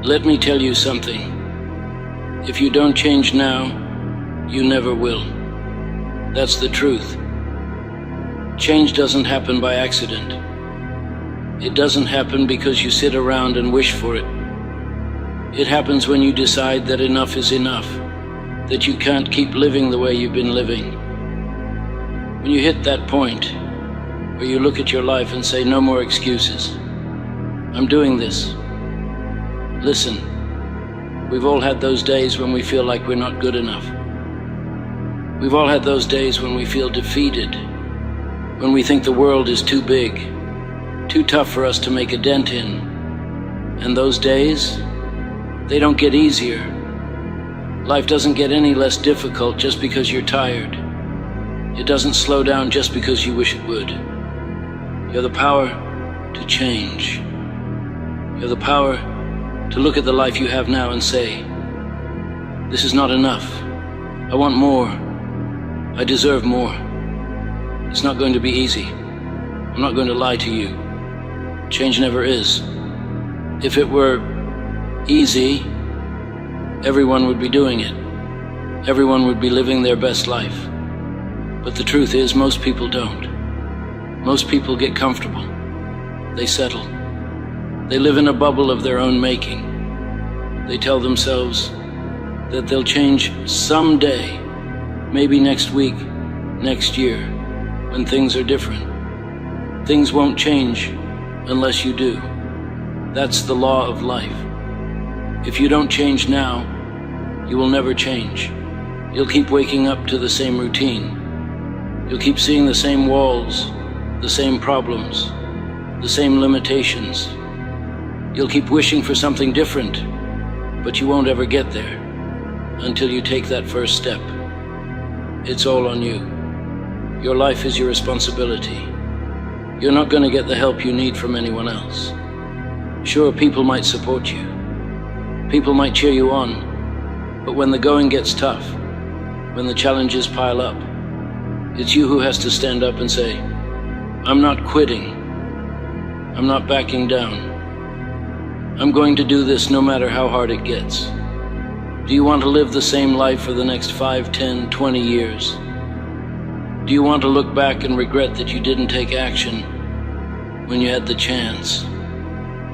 Let me tell you something. If you don't change now, you never will. That's the truth. Change doesn't happen by accident. It doesn't happen because you sit around and wish for it. It happens when you decide that enough is enough, that you can't keep living the way you've been living. When you hit that point where you look at your life and say, no more excuses. I'm doing this. Listen, we've all had those days when we feel like we're not good enough. We've all had those days when we feel defeated, when we think the world is too big, too tough for us to make a dent in. And those days, they don't get easier. Life doesn't get any less difficult just because you're tired. It doesn't slow down just because you wish it would. You have the power to change. You have the power to look at the life you have now and say, this is not enough. I want more. I deserve more. It's not going to be easy. I'm not going to lie to you. Change never is. If it were easy, everyone would be doing it. Everyone would be living their best life. But the truth is, most people don't. Most people get comfortable. They settle. They live in a bubble of their own making. They tell themselves that they'll change someday, maybe next week, next year, when things are different. Things won't change unless you do. That's the law of life. If you don't change now, you will never change. You'll keep waking up to the same routine. You'll keep seeing the same walls, the same problems, the same limitations. You'll keep wishing for something different, but you won't ever get there until you take that first step. It's all on you. Your life is your responsibility. You're not going to get the help you need from anyone else. Sure, people might support you. People might cheer you on. But when the going gets tough, when the challenges pile up, it's you who has to stand up and say, I'm not quitting. I'm not backing down. I'm going to do this no matter how hard it gets. Do you want to live the same life for the next 5, 10, 20 years? Do you want to look back and regret that you didn't take action when you had the chance?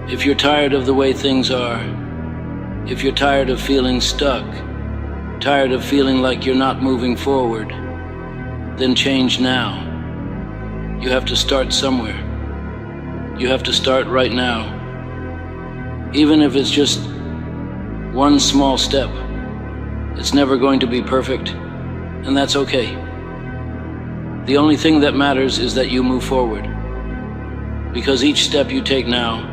If you're tired of the way things are, if you're tired of feeling stuck, tired of feeling like you're not moving forward, then change now. You have to start somewhere. You have to start right now. Even if it's just one small step, it's never going to be perfect, and that's okay. The only thing that matters is that you move forward, because each step you take now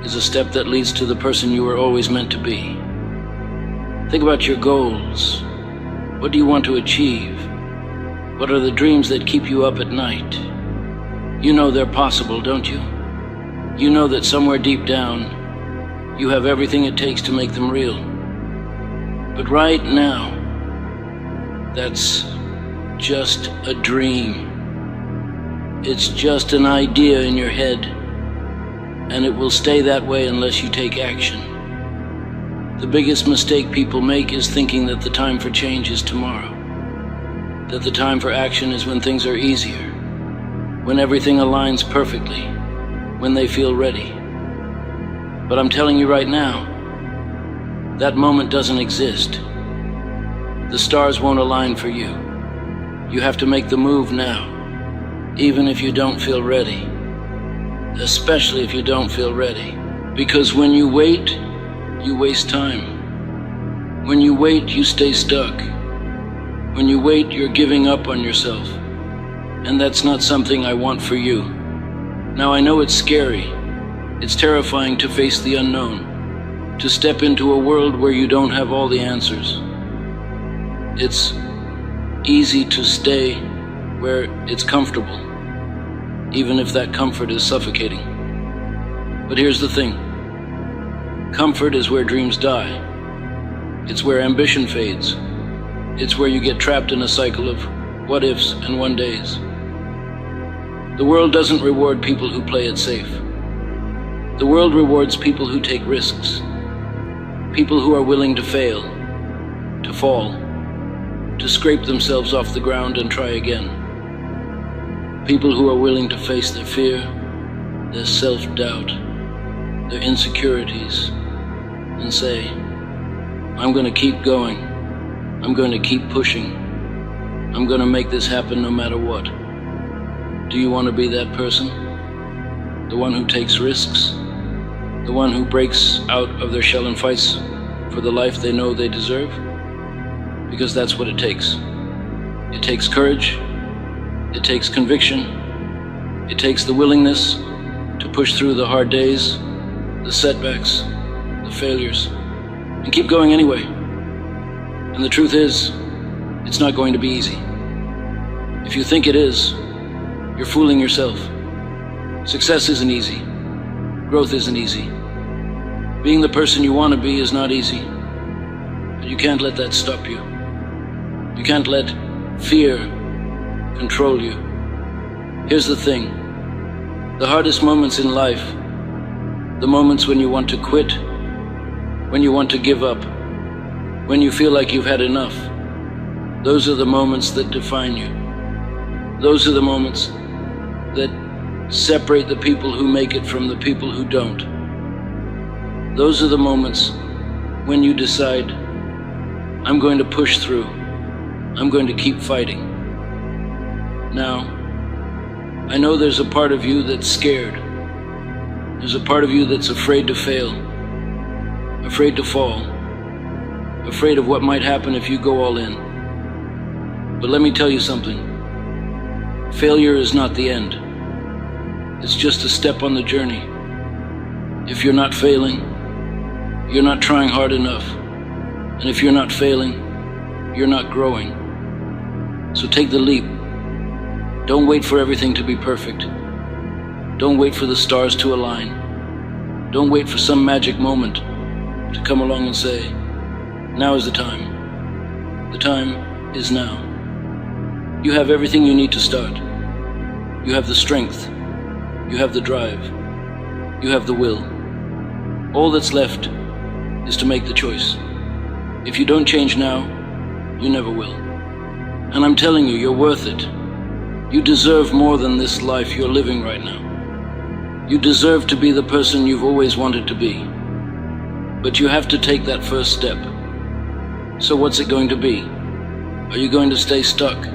is a step that leads to the person you were always meant to be. Think about your goals. What do you want to achieve? What are the dreams that keep you up at night? You know they're possible, don't you? You know that somewhere deep down, you have everything it takes to make them real. But right now, that's just a dream. It's just an idea in your head, and it will stay that way unless you take action. The biggest mistake people make is thinking that the time for change is tomorrow, that the time for action is when things are easier, when everything aligns perfectly, when they feel ready. But I'm telling you right now, that moment doesn't exist. The stars won't align for you. You have to make the move now, even if you don't feel ready. Especially if you don't feel ready. Because when you wait, you waste time. When you wait, you stay stuck. When you wait, you're giving up on yourself. And that's not something I want for you. Now I know it's scary. It's terrifying to face the unknown, to step into a world where you don't have all the answers. It's easy to stay where it's comfortable, even if that comfort is suffocating. But here's the thing. Comfort is where dreams die. It's where ambition fades. It's where you get trapped in a cycle of what-ifs and one-days. The world doesn't reward people who play it safe. The world rewards people who take risks, People who are willing to fail, to fall, to scrape themselves off the ground and try again. People who are willing to face their fear, their self-doubt, their insecurities, and say, I'm going to keep going. I'm going to keep pushing. I'm going to make this happen no matter what. Do you want to be that person? The one who takes risks? The one who breaks out of their shell and fights for the life they know they deserve? Because that's what it takes. It takes courage. It takes conviction. It takes the willingness to push through the hard days, the setbacks, the failures, and keep going anyway. And the truth is, it's not going to be easy. If you think it is, you're fooling yourself. Success isn't easy. Growth isn't easy. Being the person you want to be is not easy. But you can't let that stop you. You can't let fear control you. Here's the thing. The hardest moments in life, the moments when you want to quit, when you want to give up, when you feel like you've had enough, those are the moments that define you. Those are the moments that separate the people who make it from the people who don't. Those are the moments when you decide, I'm going to push through. I'm going to keep fighting. Now, I know there's a part of you that's scared. There's a part of you that's afraid to fail, afraid to fall, afraid of what might happen if you go all in. But let me tell you something. Failure is not the end. It's just a step on the journey. If you're not failing, you're not trying hard enough. And if you're not failing, you're not growing. So take the leap. Don't wait for everything to be perfect. Don't wait for the stars to align. Don't wait for some magic moment to come along and say, now is the time. The time is now. You have everything you need to start. You have the strength. You have the drive. You have the will. All that's left is to make the choice. If you don't change now, you never will. And I'm telling you, you're worth it. You deserve more than this life you're living right now. You deserve to be the person you've always wanted to be. But you have to take that first step. So what's it going to be? Are you going to stay stuck?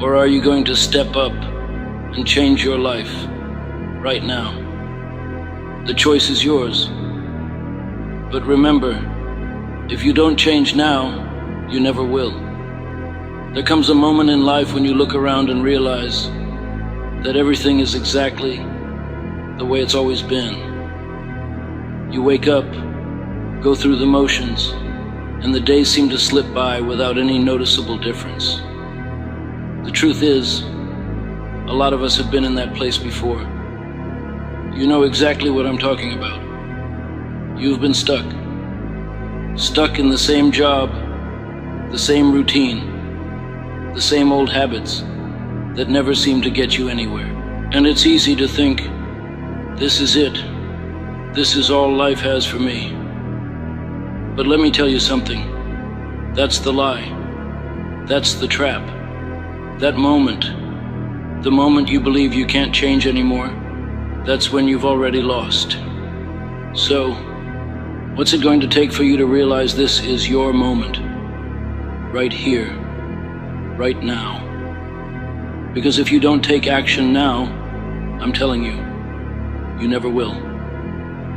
Or are you going to step up and change your life right now? The choice is yours. But remember, if you don't change now, you never will. There comes a moment in life when you look around and realize that everything is exactly the way it's always been. You wake up, go through the motions, and the days seem to slip by without any noticeable difference. The truth is, a lot of us have been in that place before. You know exactly what I'm talking about. You've been stuck. Stuck in the same job, the same routine, the same old habits that never seem to get you anywhere. And it's easy to think, this is it. This is all life has for me. But let me tell you something. That's the lie. That's the trap. That moment, the moment you believe you can't change anymore, that's when you've already lost. So, what's it going to take for you to realize this is your moment? Right here, right now. Because if you don't take action now, I'm telling you, you never will.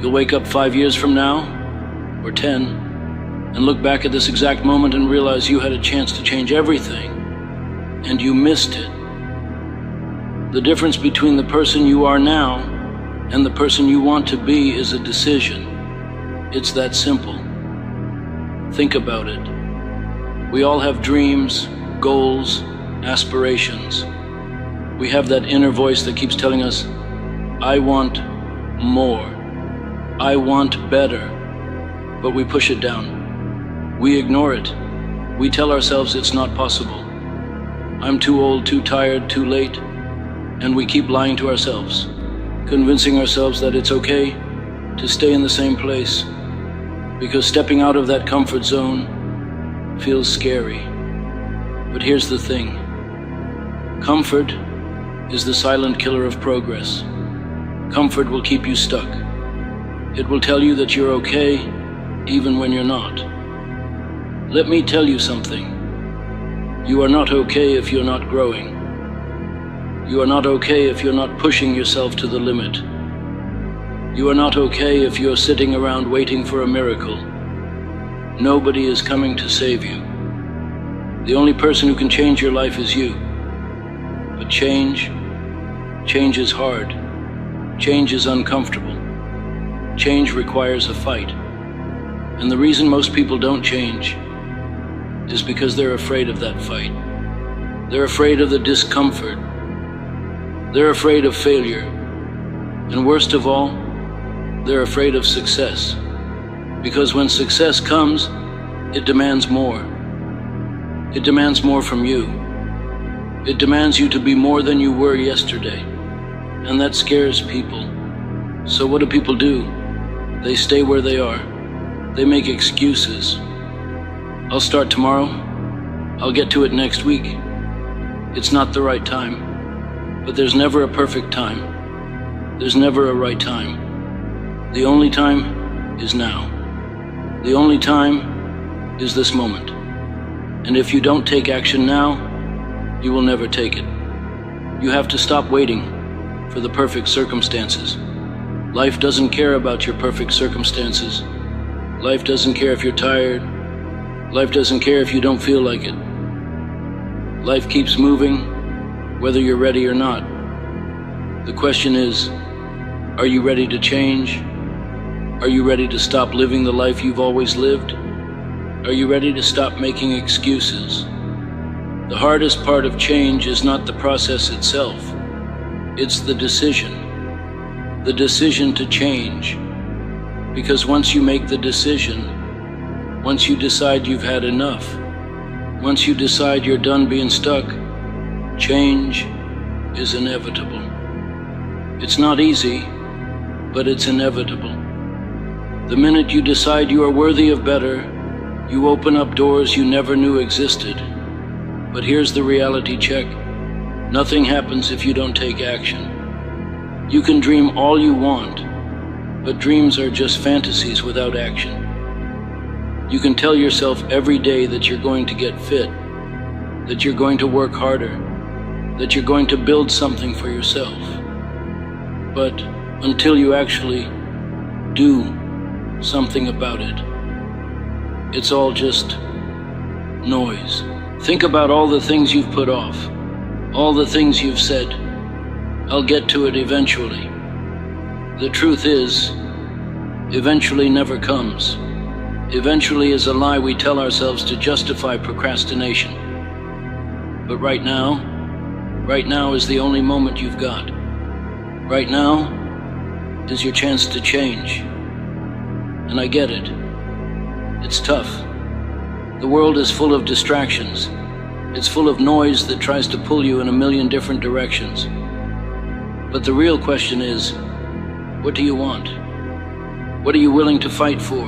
You'll wake up 5 years from now, or 10, and look back at this exact moment and realize you had a chance to change everything, and you missed it. The difference between the person you are now and the person you want to be is a decision. It's that simple. Think about it. We all have dreams, goals, aspirations. We have that inner voice that keeps telling us, I want more. I want better. But we push it down. We ignore it. We tell ourselves it's not possible. I'm too old, too tired, too late. And we keep lying to ourselves, convincing ourselves that it's okay to stay in the same place, because stepping out of that comfort zone feels scary. But here's the thing. Comfort is the silent killer of progress. Comfort will keep you stuck. It will tell you that you're okay even when you're not. Let me tell you something. You are not okay if you're not growing. You are not okay if you're not pushing yourself to the limit. You are not okay if you're sitting around waiting for a miracle. Nobody is coming to save you. The only person who can change your life is you. But change is hard. Change is uncomfortable. Change requires a fight. And the reason most people don't change is because they're afraid of that fight. They're afraid of the discomfort. They're afraid of failure. And worst of all, they're afraid of success. Because when success comes, it demands more. It demands more from you. It demands you to be more than you were yesterday. And that scares people. So what do people do? They stay where they are. They make excuses. I'll start tomorrow. I'll get to it next week. It's not the right time. But there's never a perfect time. There's never a right time. The only time is now. The only time is this moment. And if you don't take action now, you will never take it. You have to stop waiting for the perfect circumstances. Life doesn't care about your perfect circumstances. Life doesn't care if you're tired. Life doesn't care if you don't feel like it. Life keeps moving, whether you're ready or not. The question is, are you ready to change? Are you ready to stop living the life you've always lived? Are you ready to stop making excuses? The hardest part of change is not the process itself. It's the decision. The decision to change. Because once you make the decision, once you decide you've had enough, once you decide you're done being stuck, change is inevitable. It's not easy, but it's inevitable. The minute you decide you are worthy of better, you open up doors you never knew existed. But here's the reality check. Nothing happens if you don't take action. You can dream all you want, but dreams are just fantasies without action. You can tell yourself every day that you're going to get fit, that you're going to work harder, that you're going to build something for yourself. But until you actually do something about it, it's all just noise. Think about all the things you've put off, all the things you've said, I'll get to it eventually. The truth is, eventually never comes. Eventually is a lie we tell ourselves to justify procrastination. But right now is the only moment you've got. Right now is your chance to change. And I get it. It's tough. The world is full of distractions. It's full of noise that tries to pull you in a million different directions. But the real question is, what do you want? What are you willing to fight for?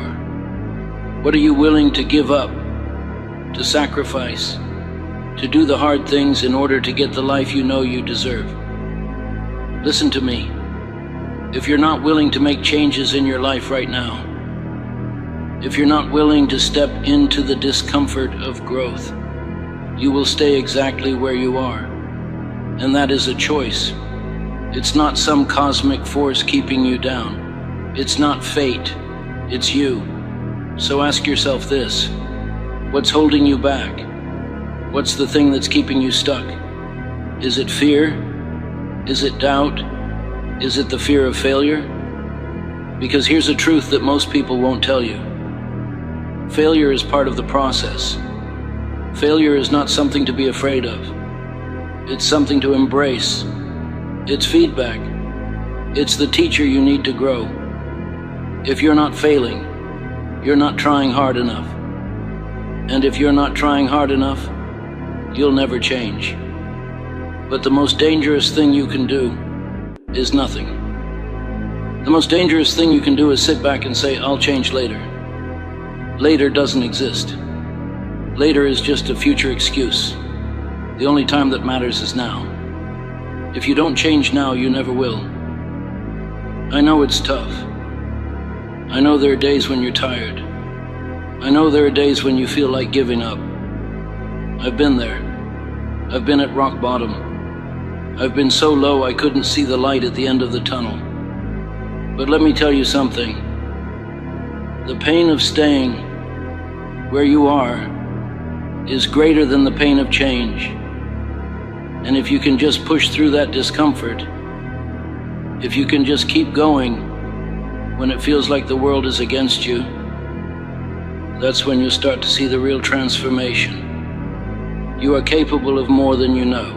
What are you willing to give up, to sacrifice, to do the hard things in order to get the life you know you deserve? Listen to me. If you're not willing to make changes in your life right now, if you're not willing to step into the discomfort of growth, you will stay exactly where you are. And that is a choice. It's not some cosmic force keeping you down. It's not fate. It's you. So ask yourself this. What's holding you back? What's the thing that's keeping you stuck? Is it fear? Is it doubt? Is it the fear of failure? Because here's a truth that most people won't tell you. Failure is part of the process. Failure is not something to be afraid of. It's something to embrace. It's feedback. It's the teacher you need to grow. If you're not failing, you're not trying hard enough. And if you're not trying hard enough, you'll never change. But the most dangerous thing you can do is nothing. The most dangerous thing you can do is sit back and say, I'll change later. Later doesn't exist. Later is just a future excuse. The only time that matters is now. If you don't change now, you never will. I know it's tough. I know there are days when you're tired. I know there are days when you feel like giving up. I've been there. I've been at rock bottom. I've been so low I couldn't see the light at the end of the tunnel. But let me tell you something. The pain of staying where you are is greater than the pain of change. And if you can just push through that discomfort, if you can just keep going when it feels like the world is against you, that's when you'll start to see the real transformation. You are capable of more than you know.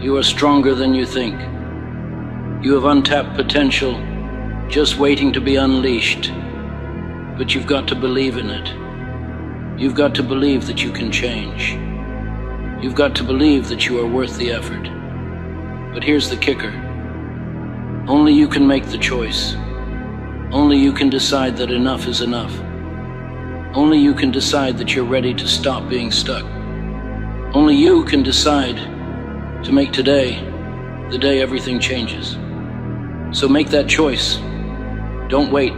You are stronger than you think. You have untapped potential just waiting to be unleashed. But you've got to believe in it. You've got to believe that you can change. You've got to believe that you are worth the effort. But here's the kicker. Only you can make the choice. Only you can decide that enough is enough. Only you can decide that you're ready to stop being stuck. Only you can decide to make today the day everything changes. So make that choice. Don't wait.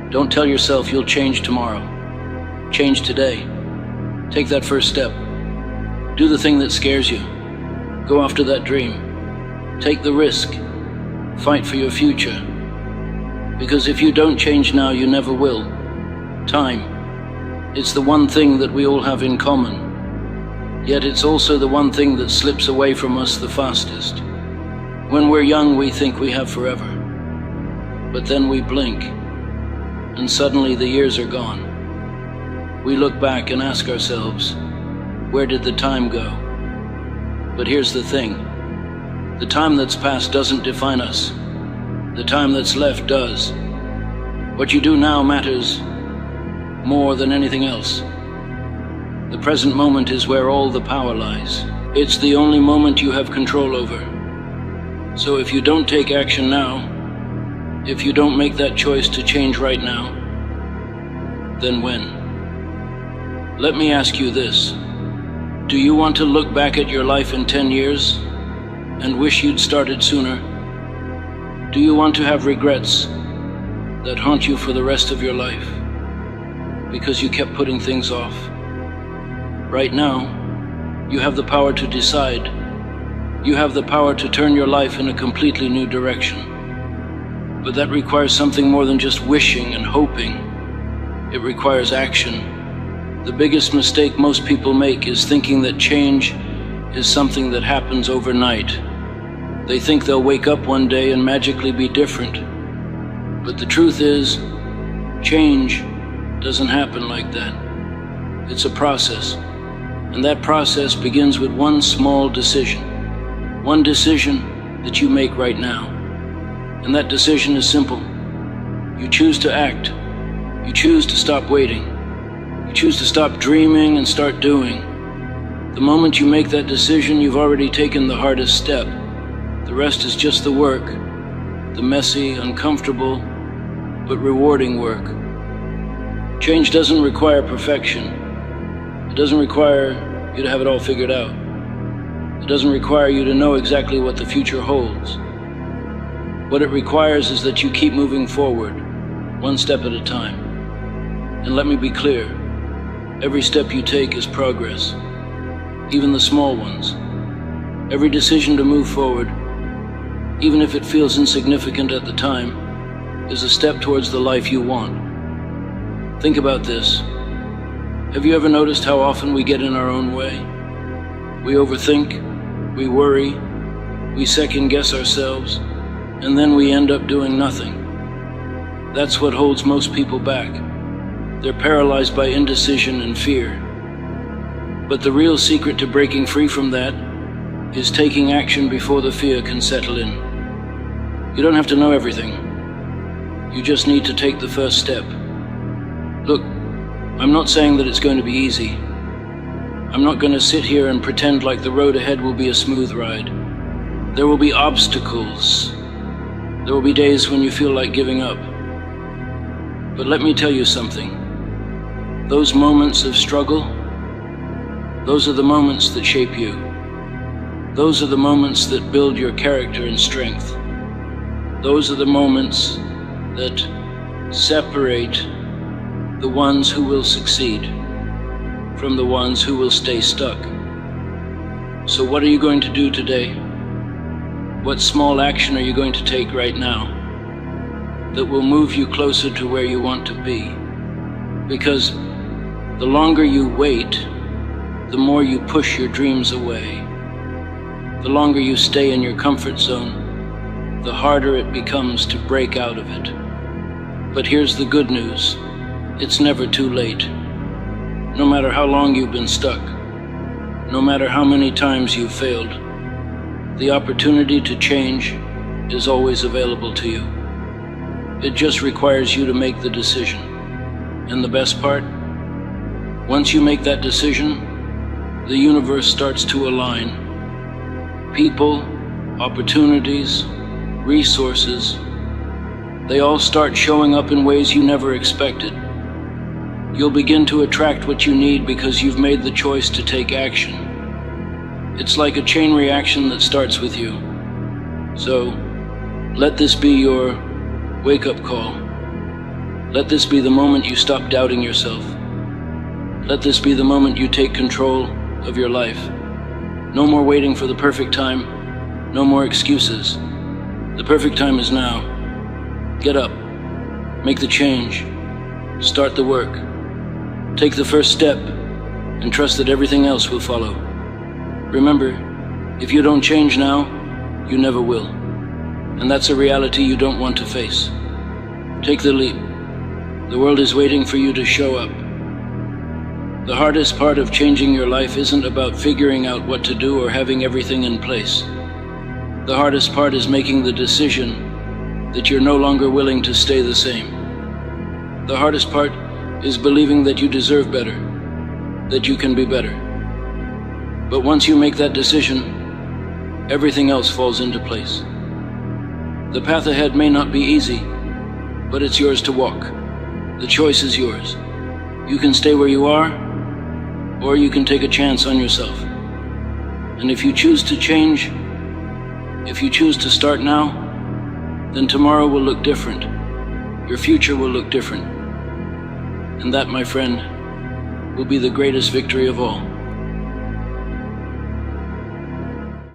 Don't tell yourself you'll change tomorrow. Change today. Take that first step. Do the thing that scares you. Go after that dream. Take the risk. Fight for your future. Because if you don't change now, you never will. Time. It's the one thing that we all have in common. Yet it's also the one thing that slips away from us the fastest. When we're young, we think we have forever. But then we blink, and suddenly the years are gone. We look back and ask ourselves, where did the time go? But here's the thing. The time that's passed doesn't define us. The time that's left does. What you do now matters more than anything else. The present moment is where all the power lies. It's the only moment you have control over. So if you don't take action now, if you don't make that choice to change right now, then when? Let me ask you this. Do you want to look back at your life in 10 years and wish you'd started sooner? Do you want to have regrets that haunt you for the rest of your life because you kept putting things off? Right now, you have the power to decide. You have the power to turn your life in a completely new direction. But that requires something more than just wishing and hoping. It requires action. The biggest mistake most people make is thinking that change is something that happens overnight. They think they'll wake up one day and magically be different. But the truth is, change doesn't happen like that. It's a process. And that process begins with one small decision. One decision that you make right now. And that decision is simple. You choose to act. You choose to stop waiting. You choose to stop dreaming and start doing. The moment you make that decision, you've already taken the hardest step. The rest is just the work. The messy, uncomfortable, but rewarding work. Change doesn't require perfection. It doesn't require you to have it all figured out. It doesn't require you to know exactly what the future holds. What it requires is that you keep moving forward, one step at a time. And let me be clear, every step you take is progress, even the small ones. Every decision to move forward, even if it feels insignificant at the time, is a step towards the life you want. Think about this. Have you ever noticed how often we get in our own way? We overthink, we worry, we second-guess ourselves, and then we end up doing nothing. That's what holds most people back. They're paralyzed by indecision and fear. But the real secret to breaking free from that is taking action before the fear can settle in. You don't have to know everything. You just need to take the first step. Look, I'm not saying that it's going to be easy. I'm not going to sit here and pretend like the road ahead will be a smooth ride. There will be obstacles. There will be days when you feel like giving up. But let me tell you something. Those moments of struggle, those are the moments that shape you. Those are the moments that build your character and strength. Those are the moments that separate the ones who will succeed from the ones who will stay stuck. So what are you going to do today? What small action are you going to take right now that will move you closer to where you want to be? Because the longer you wait, the more you push your dreams away. The longer you stay in your comfort zone, the harder it becomes to break out of it. But here's the good news. It's never too late. No matter how long you've been stuck, no matter how many times you've failed, the opportunity to change is always available to you. It just requires you to make the decision. And the best part? Once you make that decision, the universe starts to align. People, opportunities, resources, they all start showing up in ways you never expected. You'll begin to attract what you need because you've made the choice to take action. It's like a chain reaction that starts with you. So, let this be your wake-up call. Let this be the moment you stop doubting yourself. Let this be the moment you take control of your life. No more waiting for the perfect time. No more excuses. The perfect time is now. Get up. Make the change. Start the work. Take the first step and trust that everything else will follow. Remember, if you don't change now, you never will. And that's a reality you don't want to face. Take the leap. The world is waiting for you to show up. The hardest part of changing your life isn't about figuring out what to do or having everything in place. The hardest part is making the decision that you're no longer willing to stay the same. The hardest part is believing that you deserve better, that you can be better. But once you make that decision, everything else falls into place. The path ahead may not be easy, but it's yours to walk. The choice is yours. You can stay where you are, or you can take a chance on yourself. And if you choose to change, if you choose to start now, then tomorrow will look different. Your future will look different. And that, my friend, will be the greatest victory of all.